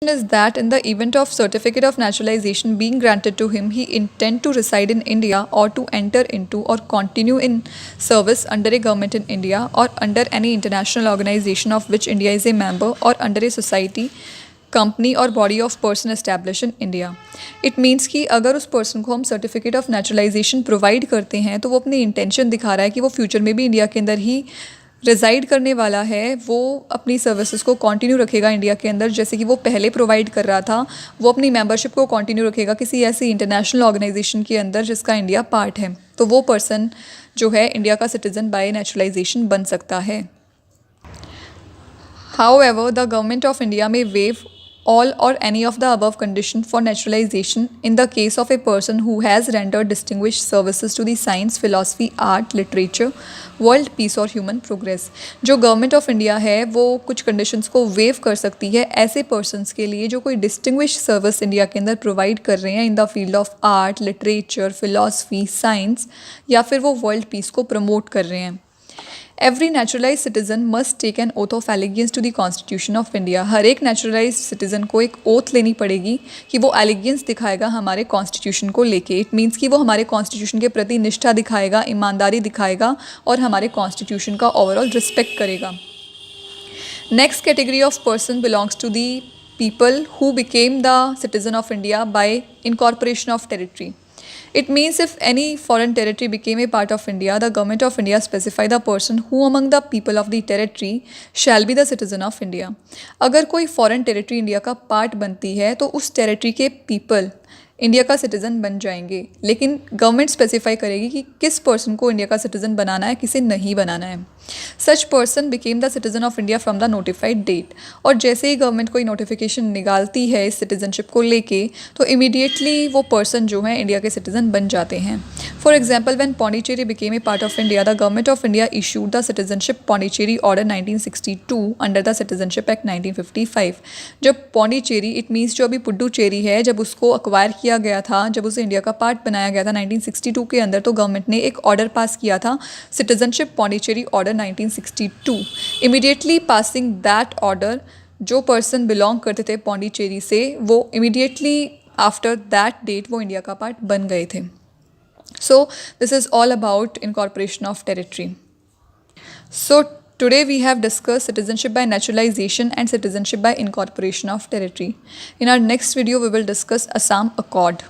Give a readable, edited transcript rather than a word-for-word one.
is that in the event of certificate of naturalization being granted to him, he intend to reside in India or to enter into or continue in service under a government in India or under any international organization of which India is a member or under a society, company और body of person establish in India. It means कि अगर उस person को हम certificate of naturalisation provide करते हैं तो वो अपनी इंटेंशन दिखा रहा है कि वो फ्यूचर में भी इंडिया के अंदर ही रिज़ाइड करने वाला है. वो अपनी सर्विसेज को कंटिन्यू रखेगा इंडिया के अंदर जैसे कि वो पहले प्रोवाइड कर रहा था. वो अपनी मेंबरशिप को कंटिन्यू रखेगा किसी ऐसी इंटरनेशनल ऑर्गेनाइजेशन के अंदर जिसका इंडिया पार्ट है. तो वो पर्सन जो है इंडिया का सिटीज़न बाय नेचुरलाइजेशन बन सकता है. However, the government of India may waive all or any of the above condition for naturalization in the case of a person who has rendered distinguished services to the science, philosophy, art, literature, world peace और human progress. जो government of India है वो कुछ conditions को wave कर सकती है ऐसे पर्सनस के लिए जो कोई डिस्टिंग्विश सर्विस इंडिया के अंदर प्रोवाइड कर रहे हैं in the field of art, literature, philosophy, science या फिर वो वर्ल्ड पीस को प्रमोट कर रहे हैं. Every naturalise citizen must take an oath of allegiance to the constitution of India. हर एक नेचुरलाइज सिटीजन को एक ओथ लेनी पड़ेगी कि वो एलिगेंस दिखाएगा हमारे कॉन्स्टिट्यूशन को लेके. इट मीन्स कि वो हमारे कॉन्स्टिट्यूशन के प्रति निष्ठा दिखाएगा, ईमानदारी दिखाएगा और हमारे कॉन्स्टिट्यूशन का ओवरऑल रिस्पेक्ट करेगा. Next category of person belongs to the people who became the citizen of India by incorporation of territory. It means if any foreign territory became a part of India, the government of India specify the person who among the people of the territory shall be the citizen of India. अगर कोई foreign territory India का part बनती है तो उस territory के people India का citizen बन जाएंगे. लेकिन गवर्नमेंट स्पेसिफाई करेगी कि किस पर्सन को इंडिया का सिटीज़न बनाना है, किसे नहीं बनाना है. Such person became the citizen of India from the notified date. और जैसे ही गवर्नमेंट कोई नोटिफिकेशन निकालती है इस सिटीज़नशिप को लेके तो इमीडिएटली वो पर्सन जो है इंडिया के सिटीज़न बन जाते हैं. For example when Pondicherry became a part of India the government of India issued the citizenship Pondicherry order 1962 under the citizenship act 1955. जब पौंडीचेरी इट मीन्स जो अभी पुडुचेरी है जब उसको अक्वायर किया गया था, जब उसे इंडिया का पार्ट बनाया गया था 1962 के अंदर, तो गवर्नमेंट ने एक ऑर्डर पास किया था citizenship Pondicherry order 1962. Immediately passing that order जो पर्सन बिलोंग करते थे पौंडीचेरी से वो इमीडिएटली आफ्टर दैट डेट वो इंडिया का पार्ट बन गए थे. So this is all about incorporation of territory. So today we have discussed citizenship by naturalization and citizenship by incorporation of territory. In our next video we will discuss Assam Accord.